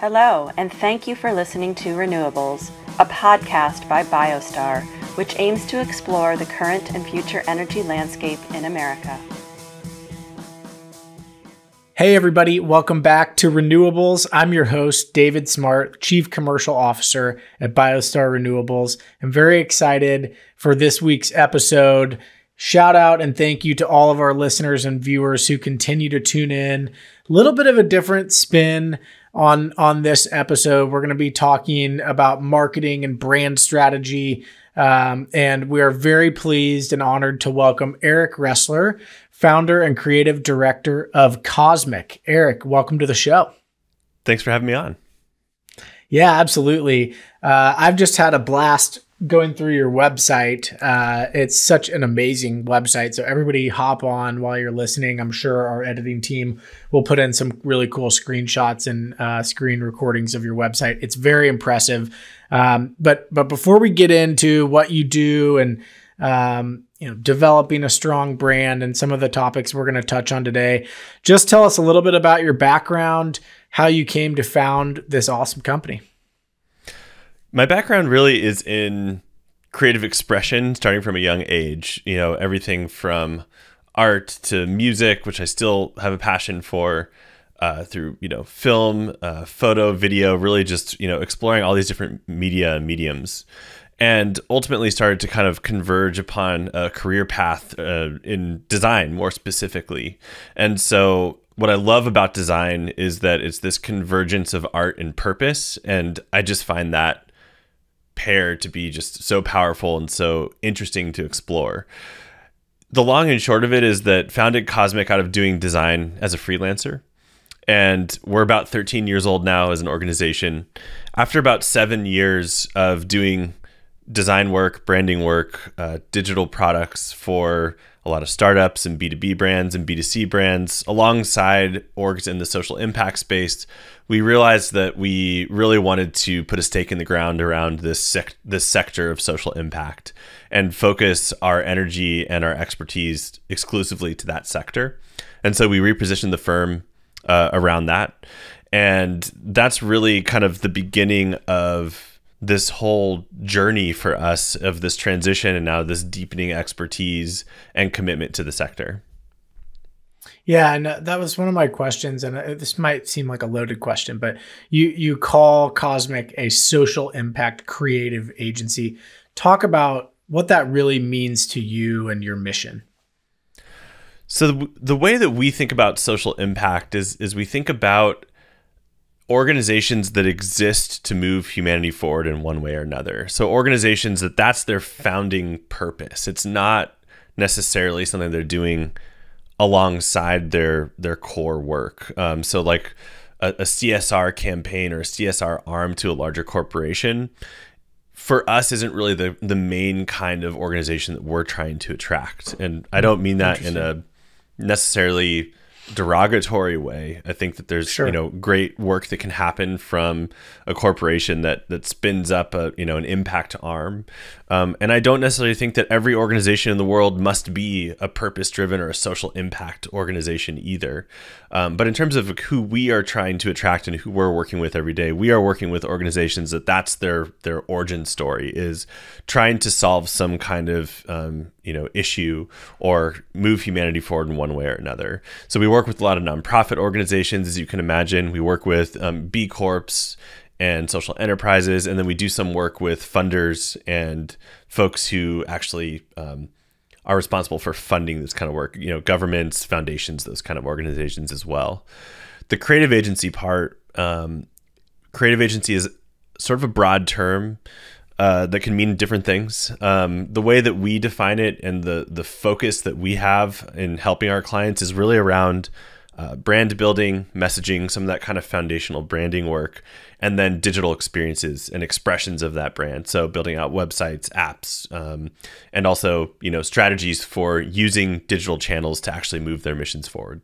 Hello, and thank you for listening to RENEWables, a podcast by BioStar, which aims to explore the current and future energy landscape in America. Hey everybody, welcome back to RENEWables. I'm your host, David Smart, Chief Commercial Officer at BioStar RENEWables. I'm very excited for this week's episode. Shout out and thank you to all of our listeners and viewers who continue to tune in. A little bit of a different spin on this episode. We're going to be talking about marketing and brand strategy. And we are very pleased and honored to welcome Eric Ressler, founder and creative director of Cosmic. Eric, welcome to the show. Thanks for having me on. Yeah, absolutely. I've just had a blast going through your website. It's such an amazing website. So everybody hop on while you're listening. I'm sure our editing team will put in some really cool screenshots and screen recordings of your website. It's very impressive. But before we get into what you do and developing a strong brand and some of the topics we're going to touch on today, just tell us a little bit about your background, how you came to found this awesome company. My background really is in creative expression, starting from a young age. Everything from art to music, which I still have a passion for, through film, photo, video, really just exploring all these different media and mediums, and ultimately started to kind of converge upon a career path in design more specifically. And so what I love about design is that it's this convergence of art and purpose, and I just find that pair to be just so powerful and so interesting to explore. The long and short of it is that founded Cosmic out of doing design as a freelancer. And we're about 13 years old now as an organization. After about 7 years of doing design work, branding work, digital products for a lot of startups and B2B brands and B2C brands, alongside orgs in the social impact space, we realized that we really wanted to put a stake in the ground around this sector of social impact and focus our energy and our expertise exclusively to that sector. And so we repositioned the firm around that. And that's really kind of the beginning of this whole journey for us of this transition and now this deepening expertise and commitment to the sector. Yeah, and that was one of my questions, and this might seem like a loaded question, but you call Cosmic a social impact creative agency. Talk about what that really means to you and your mission. So the way that we think about social impact is we think about organizations that exist to move humanity forward in one way or another. So organizations that's their founding purpose. It's not necessarily something they're doing alongside their core work. So like a CSR campaign or a CSR arm to a larger corporation, for us, isn't really the main kind of organization that we're trying to attract. And I don't mean that in a necessarily derogatory way. I think that there's great work that can happen from a corporation that spins up an impact arm, and I don't necessarily think that every organization in the world must be a purpose-driven or a social impact organization either. But in terms of who we are trying to attract and who we're working with every day, we are working with organizations that's their origin story, is trying to solve some kind of issue or move humanity forward in one way or another. So we work with a lot of nonprofit organizations, as you can imagine. We work with B Corps and social enterprises, and then we do some work with funders and folks who actually are responsible for funding this kind of work, governments, foundations, those kind of organizations as well. The creative agency part, creative agency is sort of a broad term that can mean different things. The way that we define it and the focus that we have in helping our clients is really around brand building, messaging, some of that kind of foundational branding work, and then digital experiences and expressions of that brand. So building out websites, apps, and also, strategies for using digital channels to actually move their missions forward.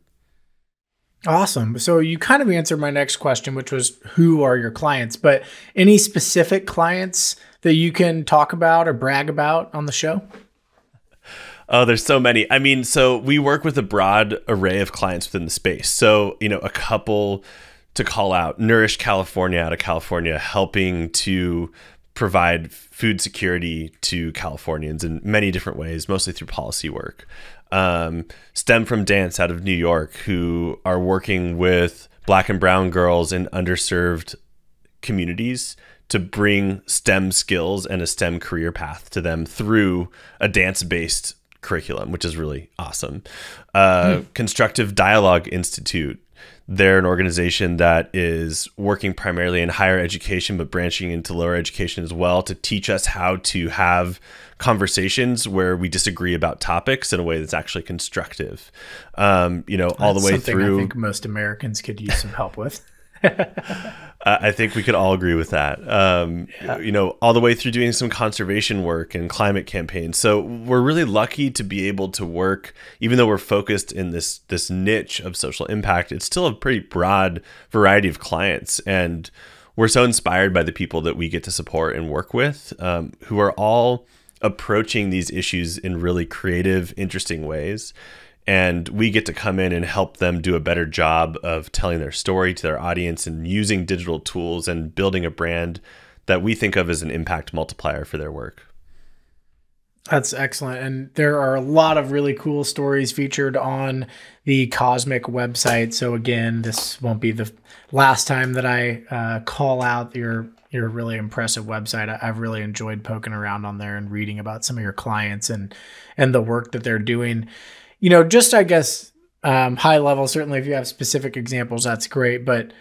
Awesome. So you kind of answered my next question, which was who are your clients, but any specific clients that you can talk about or brag about on the show? Oh, there's so many. I mean, so we work with a broad array of clients within the space. So, a couple to call out Nourish California out of California, helping to provide food security to Californians in many different ways, mostly through policy work. Stem from Dance out of New York, who are working with Black and brown girls in underserved communities to bring STEM skills and a STEM career path to them through a dance-based curriculum, which is really awesome. Constructive Dialogue Institute. They're an organization that is working primarily in higher education, but branching into lower education as well to teach us how to have conversations where we disagree about topics in a way that's actually constructive. All the way through. I think most Americans could use some help with. I think we could all agree with that. All the way through doing some conservation work and climate campaigns. So we're really lucky to be able to work, even though we're focused in this niche of social impact, it's still a pretty broad variety of clients. And we're so inspired by the people that we get to support and work with, who are all approaching these issues in really creative, interesting ways. And we get to come in and help them do a better job of telling their story to their audience and using digital tools and building a brand that we think of as an impact multiplier for their work. That's excellent. And there are a lot of really cool stories featured on the Cosmic website. So again, this won't be the last time that I call out your really impressive website. I've really enjoyed poking around on there and reading about some of your clients and the work that they're doing. Just, I guess, high level, certainly if you have specific examples, that's great. But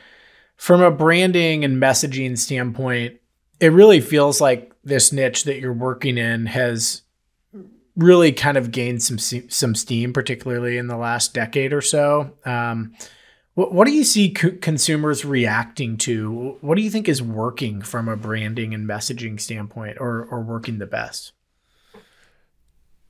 from a branding and messaging standpoint, it really feels like this niche that you're working in has really kind of gained some steam, particularly in the last decade or so. What do you see consumers reacting to? What do you think is working from a branding and messaging standpoint or working the best?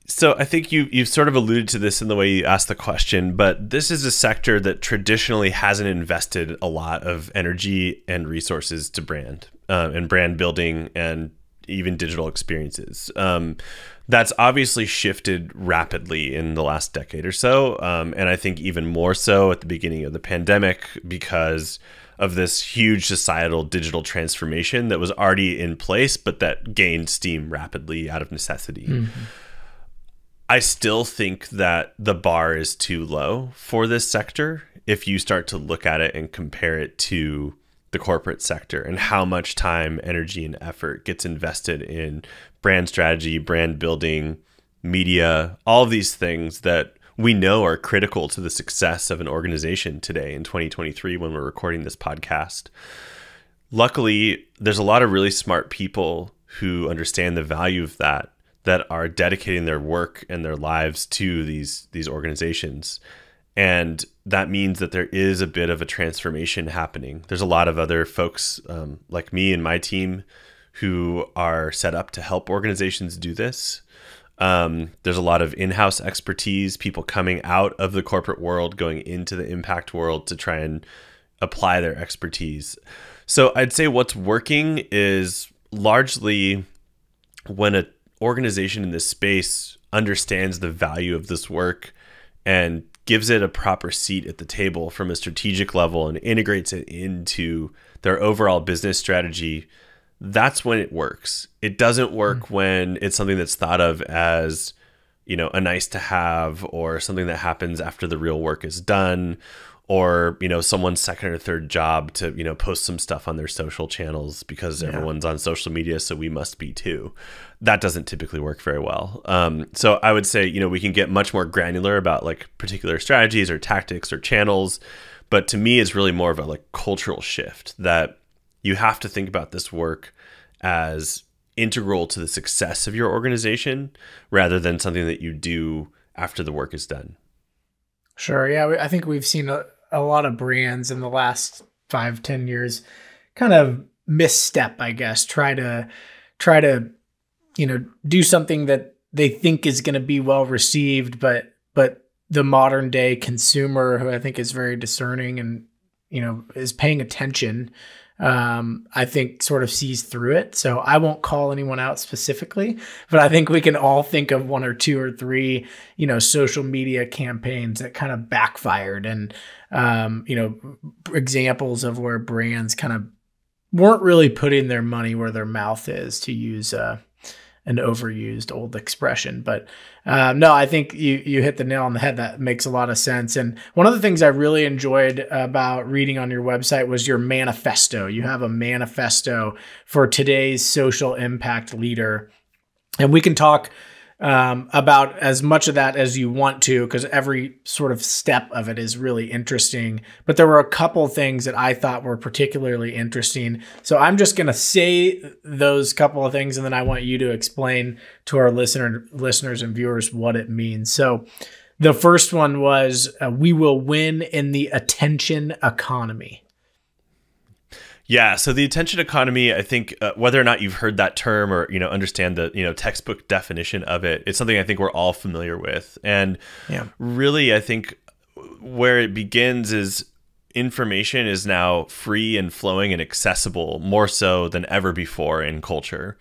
So I think you've sort of alluded to this in the way you asked the question, but this is a sector that traditionally hasn't invested a lot of energy and resources to brand and brand building and even digital experiences. That's obviously shifted rapidly in the last decade or so. And I think even more so at the beginning of the pandemic because of this huge societal digital transformation that was already in place, but that gained steam rapidly out of necessity. Mm-hmm. I still think that the bar is too low for this sector if you start to look at it and compare it to the corporate sector and how much time, energy, and effort gets invested in brand strategy, brand building, media, all of these things that we know are critical to the success of an organization today in 2023 when we're recording this podcast. Luckily, there's a lot of really smart people who understand the value of that are dedicating their work and their lives to these organizations. And that means that there is a bit of a transformation happening. There's a lot of other folks like me and my team who are set up to help organizations do this. There's a lot of in-house expertise, people coming out of the corporate world, going into the impact world to try and apply their expertise. So I'd say what's working is largely when an organization in this space understands the value of this work and gives it a proper seat at the table from a strategic level and integrates it into their overall business strategy. That's when it works. It doesn't work when it's something that's thought of as, a nice to have or something that happens after the real work is done, or, someone's second or third job to, post some stuff on their social channels because everyone's on social media, so we must be too. That doesn't typically work very well. So I would say, we can get much more granular about like particular strategies or tactics or channels. But to me, it's really more of a like cultural shift that you have to think about this work as integral to the success of your organization rather than something that you do after the work is done. Sure. Yeah. I think we've seen a lot of brands in the last 5-10 years kind of misstep, I guess, try to, do something that they think is going to be well received, but the modern day consumer, who I think is very discerning and, is paying attention, I think sort of sees through it. So I won't call anyone out specifically, but I think we can all think of one or two or three, social media campaigns that kind of backfired, and, examples of where brands kind of weren't really putting their money where their mouth is, to use an overused old expression. But no, I think you hit the nail on the head. That makes a lot of sense. And one of the things I really enjoyed about reading on your website was your manifesto. You have a manifesto for today's social impact leader. And we can talk about as much of that as you want to, because every sort of step of it is really interesting. But there were a couple things that I thought were particularly interesting. So I'm just going to say those couple of things, and then I want you to explain to our listeners and viewers what it means. So the first one was, we will win in the attention economy. Yeah. So the attention economy, I think whether or not you've heard that term or, understand the, textbook definition of it, it's something I think we're all familiar with. And really, I think where it begins is information is now free and flowing and accessible more so than ever before in culture.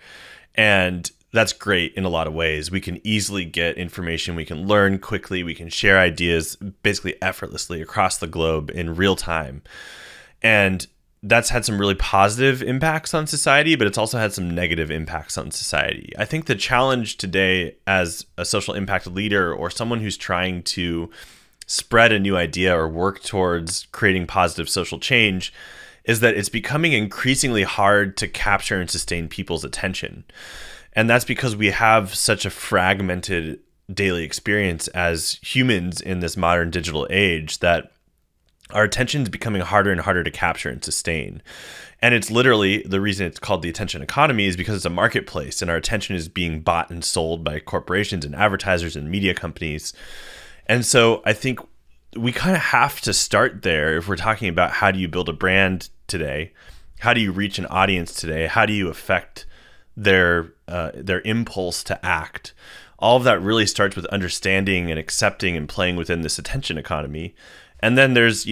And that's great in a lot of ways. We can easily get information. We can learn quickly. We can share ideas basically effortlessly across the globe in real time. And that's had some really positive impacts on society, but it's also had some negative impacts on society. I think the challenge today as a social impact leader or someone who's trying to spread a new idea or work towards creating positive social change is that it's becoming increasingly hard to capture and sustain people's attention. And that's because we have such a fragmented daily experience as humans in this modern digital age that our attention is becoming harder and harder to capture and sustain. And it's literally the reason it's called the attention economy is because it's a marketplace and our attention is being bought and sold by corporations and advertisers and media companies. And so I think we kind of have to start there if we're talking about how do you build a brand today? How do you reach an audience today? How do you affect their impulse to act? All of that really starts with understanding and accepting and playing within this attention economy. And then there's,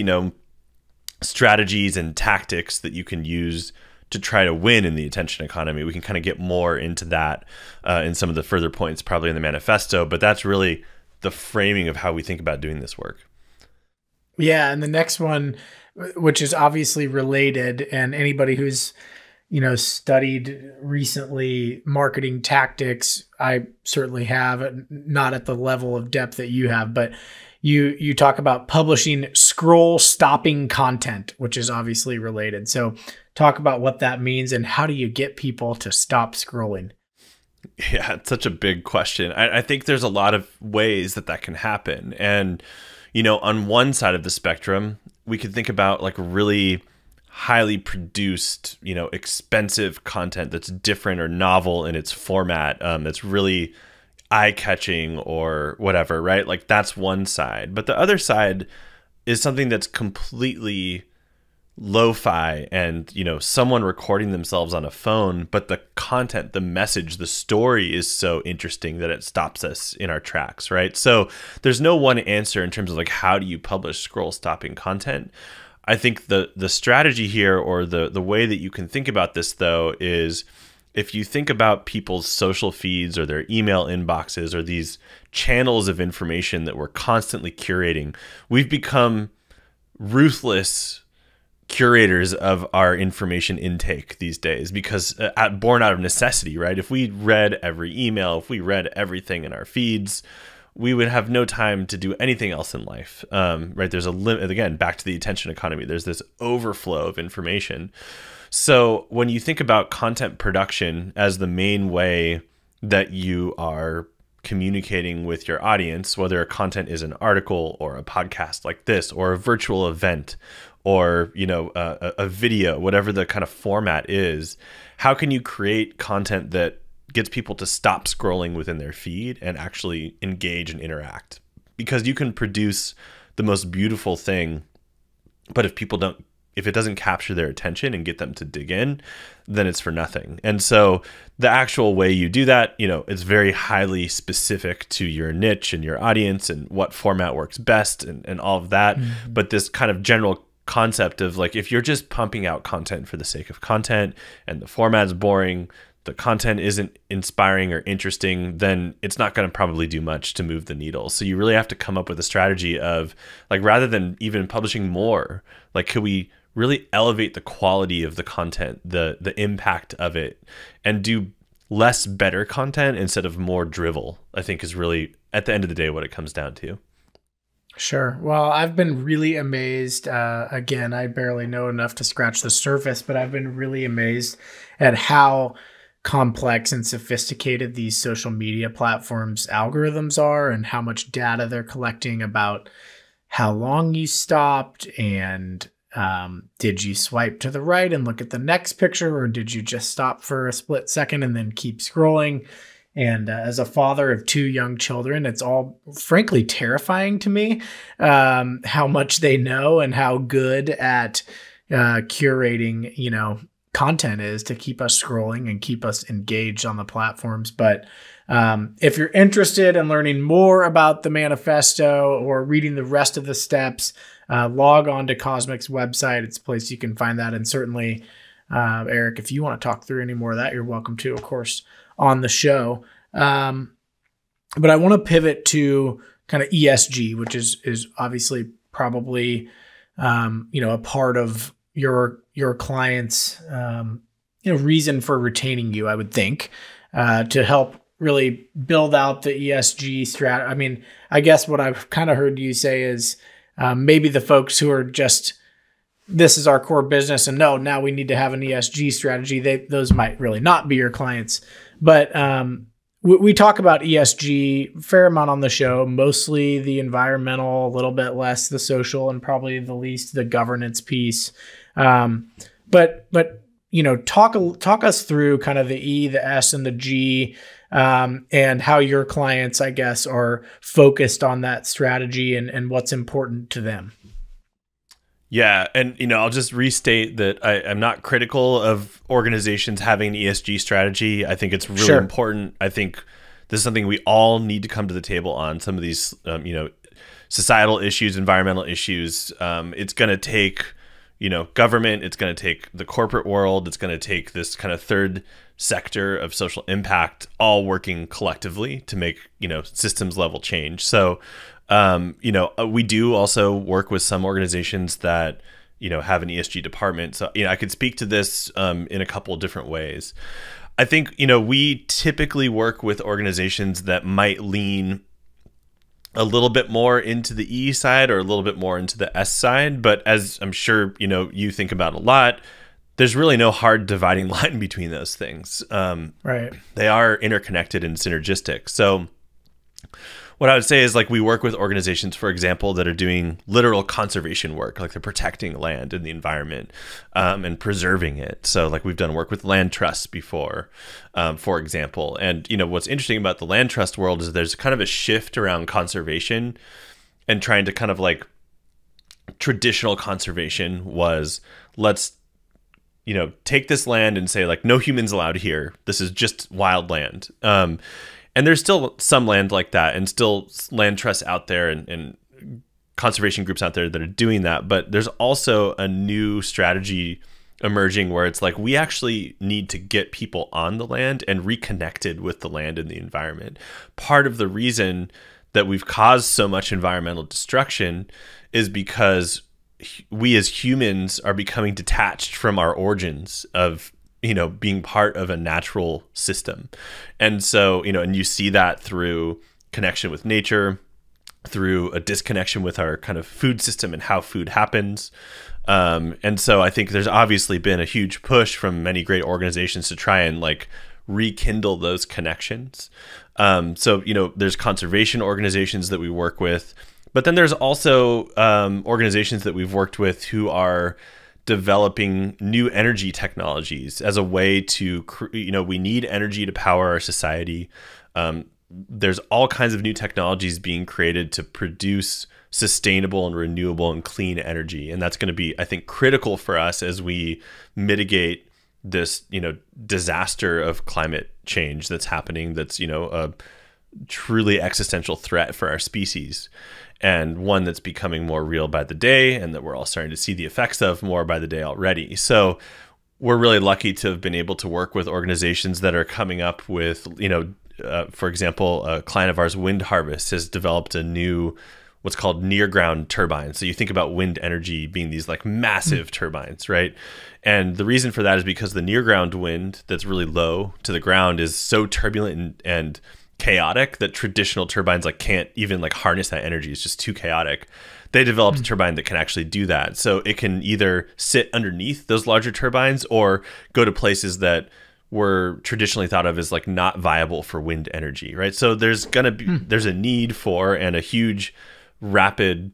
strategies and tactics that you can use to try to win in the attention economy. We can kind of get more into that in some of the further points, probably in the manifesto, but that's really the framing of how we think about doing this work. Yeah. And the next one, which is obviously related, and anybody who's, studied recently marketing tactics, I certainly have, not at the level of depth that you have, but you talk about publishing scroll stopping content, which is obviously related. So talk about what that means and how do you get people to stop scrolling? Yeah, it's such a big question. I think there's a lot of ways that can happen. And, on one side of the spectrum, we could think about like really highly produced, expensive content that's different or novel in its format, that's really eye-catching or whatever, right? Like that's one side. But the other side is something that's completely lo-fi and, someone recording themselves on a phone, but the content, the message, the story is so interesting that it stops us in our tracks, right? So there's no one answer in terms of like, how do you publish scroll stopping content? I think the strategy here, or the way that you can think about this though, is if you think about people's social feeds or their email inboxes or these channels of information that we're constantly curating, we've become ruthless curators of our information intake these days because born out of necessity, right? If we read every email, if we read everything in our feeds, we would have no time to do anything else in life, right? There's a limit, again, back to the attention economy. There's this overflow of information. So when you think about content production as the main way that you are communicating with your audience, whether a content is an article or a podcast like this, or a virtual event, or a video, whatever the kind of format is, how can you create content that gets people to stop scrolling within their feed and actually engage and interact? Because you can produce the most beautiful thing, but if it doesn't capture their attention and get them to dig in, then it's for nothing. And so the actual way you do that, it's very highly specific to your niche and your audience and what format works best and all of that. Mm-hmm. But this kind of general concept of like, if you're just pumping out content for the sake of content and the format's boring, the content isn't inspiring or interesting, then it's not going to probably do much to move the needle. So you really have to come up with a strategy of like, rather than even publishing more, like, could we really elevate the quality of the content, the impact of it, and do less better content instead of more drivel, I think is really, at the end of the day, what it comes down to. Sure. Well, I've been really amazed. Again, I barely know enough to scratch the surface, but I've been really amazed at how complex and sophisticated these social media platforms algorithms are, and how much data they're collecting about how long you stopped, and did you swipe to the right and look at the next picture, or did you just stop for a split second and then keep scrolling? And as a father of 2 young children, it's all frankly terrifying to me, how much they know and how good at curating, content is to keep us scrolling and keep us engaged on the platforms. But if you're interested in learning more about the manifesto or reading the rest of the steps, log on to Cosmic's website. It's a place you can find that. And certainly, Eric, if you want to talk through any more of that, you're welcome to, of course, on the show. But I want to pivot to kind of ESG, which is obviously probably, a part of your client's, reason for retaining you, I would think, to help really build out the ESG strategy. I mean, I guess what I've kind of heard you say is maybe the folks who are just, this is our core business, and no, now we need to have an ESG strategy. Those might really not be your clients. But we talk about ESG a fair amount on the show, mostly the environmental, a little bit less the social, and probably the least the governance piece. But talk us through kind of the E, the S, and the G, and how your clients, I guess, are focused on that strategy and what's important to them. Yeah. And, I'll just restate that I'm not critical of organizations having an ESG strategy. I think it's really important. I think this is something we all need to come to the table on. Some of these, societal issues, environmental issues. It's going to take, government. It's going to take the corporate world. It's going to take this kind of third sector of social impact all working collectively to make, systems level change. So, we do also work with some organizations that, have an ESG department. So, I could speak to this in a couple of different ways. I think, we typically work with organizations that might lean a little bit more into the E side or a little bit more into the S side. But as I'm sure, you think about a lot, there's really no hard dividing line between those things. Right. They are interconnected and synergistic. So what I would say is, like, we work with organizations, for example, that are doing literal conservation work, like they're protecting land and the environment and preserving it. So like we've done work with land trusts before, for example. And, what's interesting about the land trust world is there's kind of a shift around conservation and trying to kind of like traditional conservation was let's, take this land and say like no humans allowed here. This is just wild land. And there's still some land like that and still land trusts out there and conservation groups out there that are doing that. But there's also a new strategy emerging where it's like we actually need to get people on the land and reconnected with the land and the environment. Part of the reason that we've caused so much environmental destruction is because we as humans are becoming detached from our origins of being part of a natural system. And so, and you see that through connection with nature, through a disconnection with our kind of food system and how food happens. And so I think there's obviously been a huge push from many great organizations to try and like rekindle those connections. So, there's conservation organizations that we work with, but then there's also organizations that we've worked with who are developing new energy technologies as a way to, we need energy to power our society. There's all kinds of new technologies being created to produce sustainable and renewable and clean energy. And that's going to be, I think, critical for us as we mitigate this, disaster of climate change that's happening. That's, a truly existential threat for our species. and one that's becoming more real by the day, and that we're all starting to see the effects of more by the day already. So we're really lucky to have been able to work with organizations that are coming up with, for example, a client of ours, Wind Harvest, has developed a new what's called near ground turbines. So you think about wind energy being these like massive turbines, right? And the reason for that is because the near ground wind that's really low to the ground is so turbulent and chaotic that traditional turbines like can't even like harness that energy. It's just too chaotic. They developed a turbine that can actually do that. So it can either sit underneath those larger turbines or go to places that were traditionally thought of as like not viable for wind energy, right? So there's a need for and a huge rapid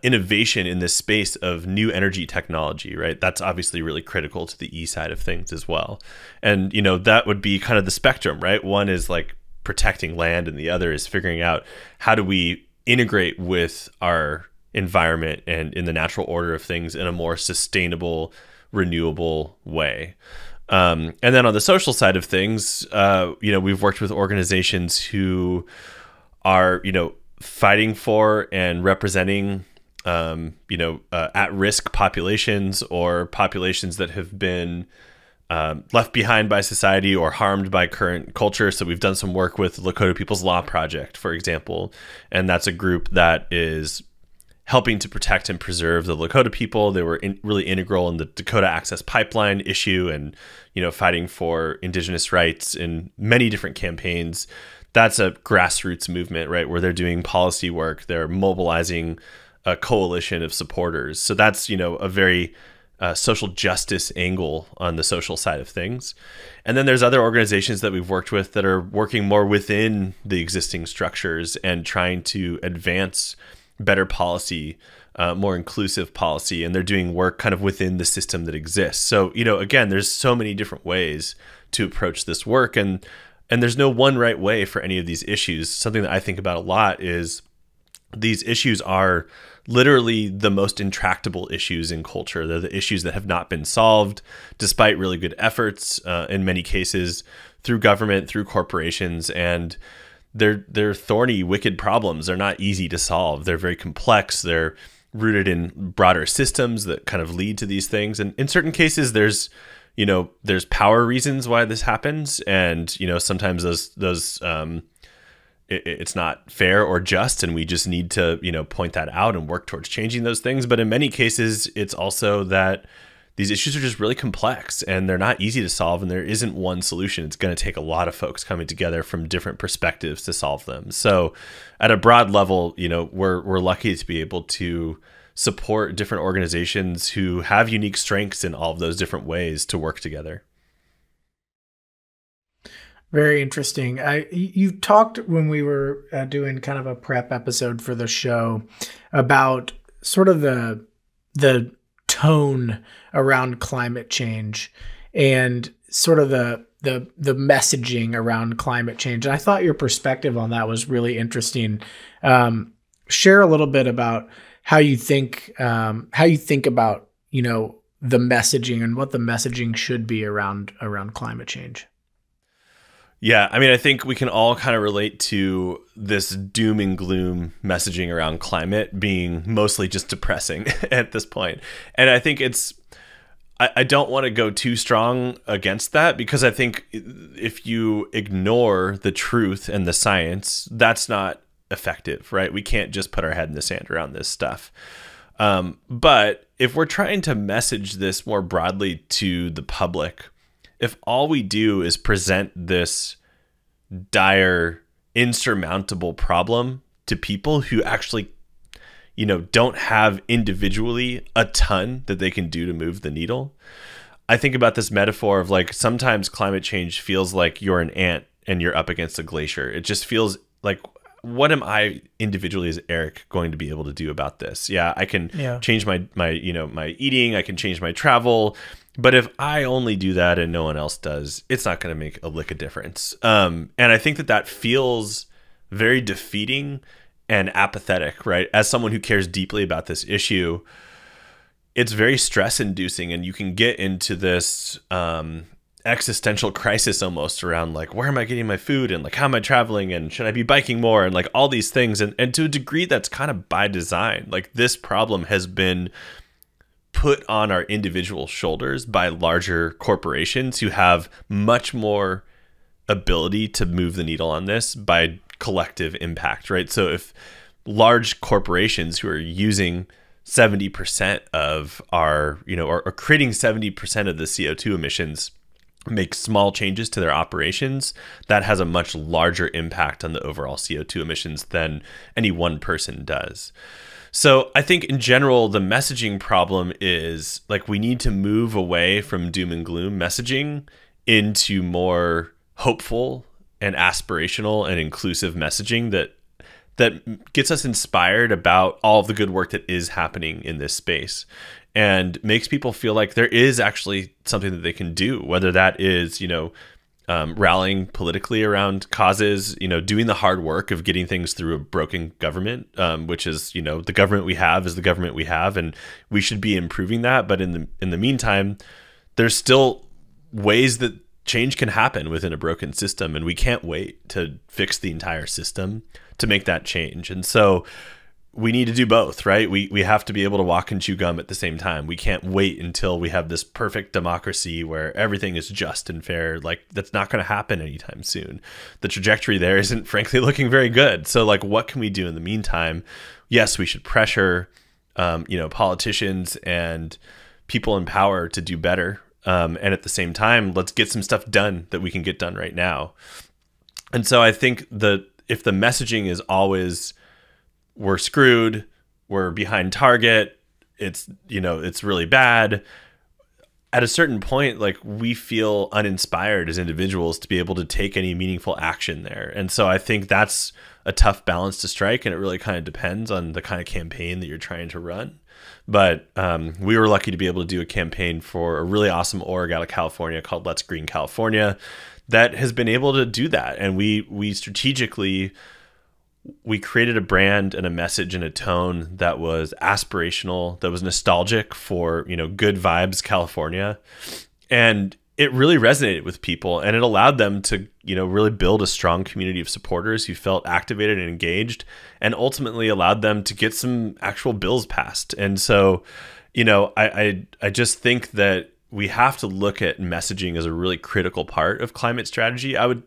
innovation in this space of new energy technology, right? That's obviously really critical to the E side of things as well. And, that would be kind of the spectrum, right? One is like protecting land and the other is figuring out how do we integrate with our environment and in the natural order of things in a more sustainable, renewable way. And then on the social side of things, we've worked with organizations who are, fighting for and representing, at-risk populations or populations that have been left behind by society or harmed by current culture. So we've done some work with Lakota People's Law Project, for example, and that's a group that is helping to protect and preserve the Lakota people. They were really integral in the Dakota Access Pipeline issue and, fighting for indigenous rights in many different campaigns. That's a grassroots movement, right, where they're doing policy work. They're mobilizing a coalition of supporters. So that's, a very social justice angle on the social side of things. And then there's other organizations that we've worked with that are working more within the existing structures and trying to advance better policy, more inclusive policy, and they're doing work kind of within the system that exists. So, again, there's so many different ways to approach this work, and there's no one right way for any of these issues. Something that I think about a lot is these issues are literally the most intractable issues in culture. They're the issues that have not been solved despite really good efforts, in many cases, through government, through corporations, and they're thorny, wicked problems. They're not easy to solve. They're very complex. They're rooted in broader systems that kind of lead to these things. And in certain cases, there's power reasons why this happens. And, sometimes those it's not fair or just, and we just need to, point that out and work towards changing those things. But in many cases, it's also that these issues are just really complex and they're not easy to solve, and there isn't one solution. It's going to take a lot of folks coming together from different perspectives to solve them. So at a broad level, we're lucky to be able to support different organizations who have unique strengths in all of those different ways to work together. Very interesting. You talked when we were doing kind of a prep episode for the show about sort of the tone around climate change and sort of the messaging around climate change. And I thought your perspective on that was really interesting. Share a little bit about how you think about, the messaging and what the messaging should be around climate change. Yeah, I think we can all kind of relate to this doom and gloom messaging around climate being mostly just depressing at this point. And I think I don't want to go too strong against that, because I think if you ignore the truth and the science, that's not effective, right? We can't just put our head in the sand around this stuff. But if we're trying to message this more broadly to the public, if all we do is present this dire, insurmountable problem to people who actually, don't have individually a ton that they can do to move the needle. I think about this metaphor of like, sometimes climate change feels like you're an ant and you're up against a glacier. It just feels like, what am I individually as Eric going to be able to do about this? Yeah, I can change my eating, I can change my travel. But if I only do that and no one else does, it's not going to make a lick of difference. And I think that feels very defeating and apathetic, right? As someone who cares deeply about this issue, it's very stress inducing, and you can get into this existential crisis almost around like, where am I getting my food, and like, how am I traveling, and should I be biking more, and like all these things. And to a degree, that's kind of by design. Like, this problem has been put on our individual shoulders by larger corporations who have much more ability to move the needle on this by collective impact, right? So if large corporations who are using 70% of our, or creating 70% of the CO2 emissions make small changes to their operations, that has a much larger impact on the overall CO2 emissions than any one person does. So I think in general, the messaging problem is like, we need to move away from doom and gloom messaging into more hopeful and aspirational and inclusive messaging that gets us inspired about all of the good work that is happening in this space, and makes people feel like there is actually something that they can do, whether that is, rallying politically around causes, doing the hard work of getting things through a broken government, which is, the government we have is the government we have, and we should be improving that. But in the meantime, there's still ways that change can happen within a broken system, and we can't wait to fix the entire system to make that change. And so we need to do both, right? We have to be able to walk and chew gum at the same time. We can't wait until we have this perfect democracy where everything is just and fair. Like, that's not going to happen anytime soon. The trajectory there isn't frankly looking very good. So like, what can we do in the meantime? Yes, we should pressure, politicians and people in power to do better. And at the same time, let's get some stuff done that we can get done right now. And so I think that if the messaging is always, we're screwed, we're behind target, it's really bad, at a certain point, like, we feel uninspired as individuals to be able to take any meaningful action there. And so I think that's a tough balance to strike, and it really kind of depends on the kind of campaign that you're trying to run. But we were lucky to be able to do a campaign for a really awesome org out of California called Let's Green California that has been able to do that. And we strategically, we created a brand and a message and a tone that was aspirational, that was nostalgic for, good vibes California. And it really resonated with people, and it allowed them to, really build a strong community of supporters who felt activated and engaged, and ultimately allowed them to get some actual bills passed. And so, I just think that we have to look at messaging as a really critical part of climate strategy. I would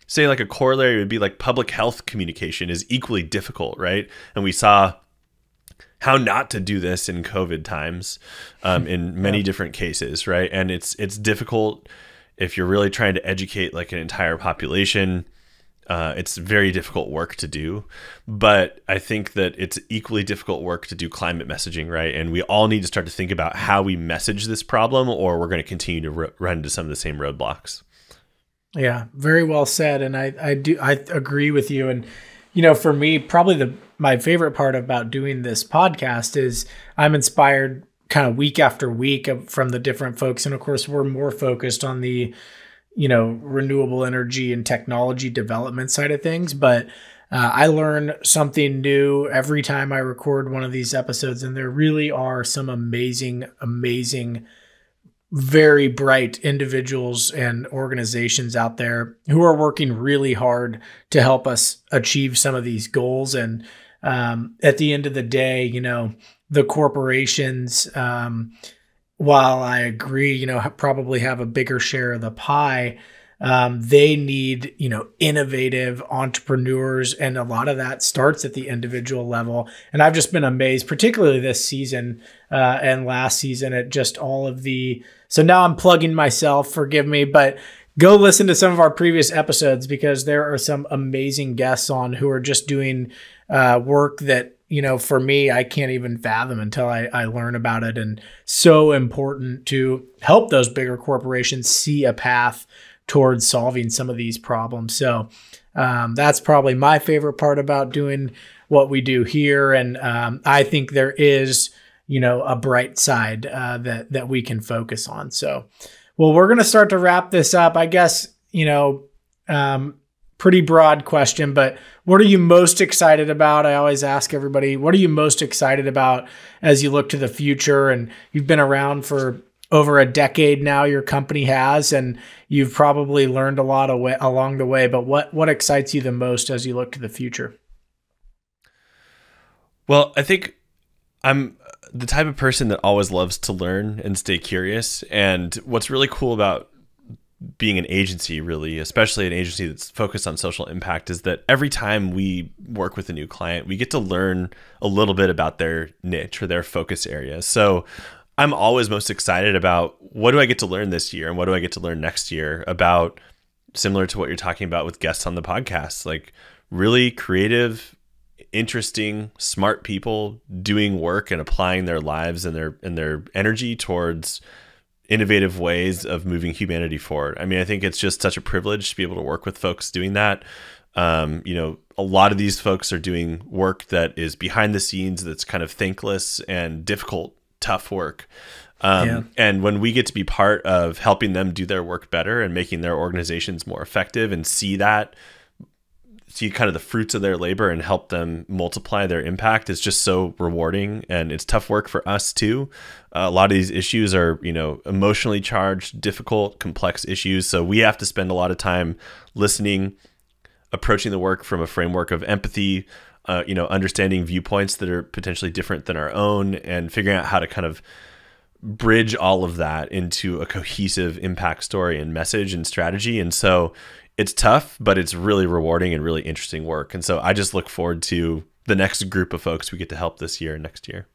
say like a corollary would be like public health communication is equally difficult, right? And we saw how not to do this in COVID times in many different cases, right? And it's difficult if you're really trying to educate like an entire population. It's very difficult work to do, but I think that it's equally difficult work to do climate messaging, right? And we all need to start to think about how we message this problem, or we're going to continue to run into some of the same roadblocks. Yeah, very well said. And I agree with you. And, for me, probably my favorite part about doing this podcast is I'm inspired kind of week after week from the different folks. And of course, we're more focused on the, renewable energy and technology development side of things. But I learn something new every time I record one of these episodes. And there really are some amazing, very bright individuals and organizations out there who are working really hard to help us achieve some of these goals. And at the end of the day, the corporations, while I agree, probably have a bigger share of the pie, they need, innovative entrepreneurs. And a lot of that starts at the individual level. And I've just been amazed, particularly this season and last season, at just all of so now I'm plugging myself, forgive me, but go listen to some of our previous episodes, because there are some amazing guests on who are just doing work that, for me, I can't even fathom until I learn about it. And so important to help those bigger corporations see a path towards solving some of these problems. So that's probably my favorite part about doing what we do here. And I think there is, a bright side that we can focus on. So, well, we're going to start to wrap this up. I guess, pretty broad question, but what are you most excited about? I always ask everybody, what are you most excited about as you look to the future? And you've been around for over a decade now your company has, and you've probably learned a lot along the way, but what excites you the most as you look to the future? Well, I think I'm the type of person that always loves to learn and stay curious. And what's really cool about being an agency, really, especially an agency that's focused on social impact, is that every time we work with a new client, we get to learn a little bit about their niche or their focus area. So I'm always most excited about what do I get to learn this year and what do I get to learn next year about, similar to what you're talking about with guests on the podcast, like really creative, interesting, smart people doing work and applying their lives and their energy towards innovative ways of moving humanity forward. I mean, I think it's just such a privilege to be able to work with folks doing that. A lot of these folks are doing work that is behind the scenes, that's kind of thankless and difficult, tough work. And when we get to be part of helping them do their work better and making their organizations more effective and see kind of the fruits of their labor and help them multiply their impact, is just so rewarding. And it's tough work for us too. A lot of these issues are, emotionally charged, difficult, complex issues. So we have to spend a lot of time listening, approaching the work from a framework of empathy, understanding viewpoints that are potentially different than our own, and figuring out how to kind of bridge all of that into a cohesive impact story and message and strategy. And so it's tough, but it's really rewarding and really interesting work. And so I just look forward to the next group of folks we get to help this year and next year.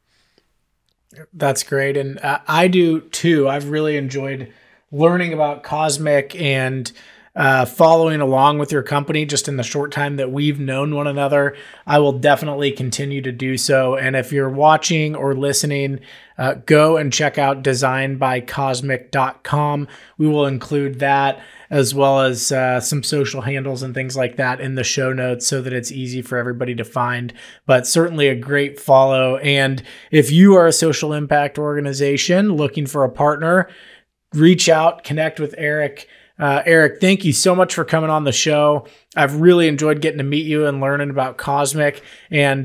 That's great. And I do too. I've really enjoyed learning about Cosmic and following along with your company just in the short time that we've known one another. I will definitely continue to do so. And if you're watching or listening, go and check out designbycosmic.com. We will include that as well as some social handles and things like that in the show notes so that it's easy for everybody to find. But certainly a great follow. And if you are a social impact organization looking for a partner, reach out, connect with Eric. Eric, thank you so much for coming on the show. I've really enjoyed getting to meet you and learning about Cosmic, and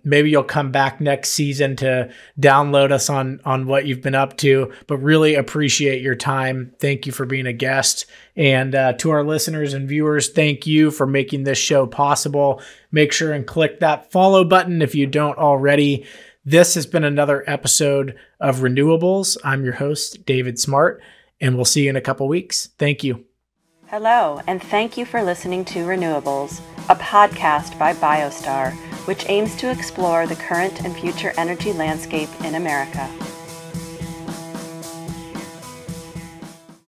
maybe you'll come back next season to download us on what you've been up to, but really appreciate your time. Thank you for being a guest. And to our listeners and viewers, thank you for making this show possible. Make sure and click that follow button if you don't already. This has been another episode of Renewables. I'm your host, David Smart, and we'll see you in a couple weeks. Thank you. Hello, and thank you for listening to Renewables, a podcast by BioStar, which aims to explore the current and future energy landscape in America.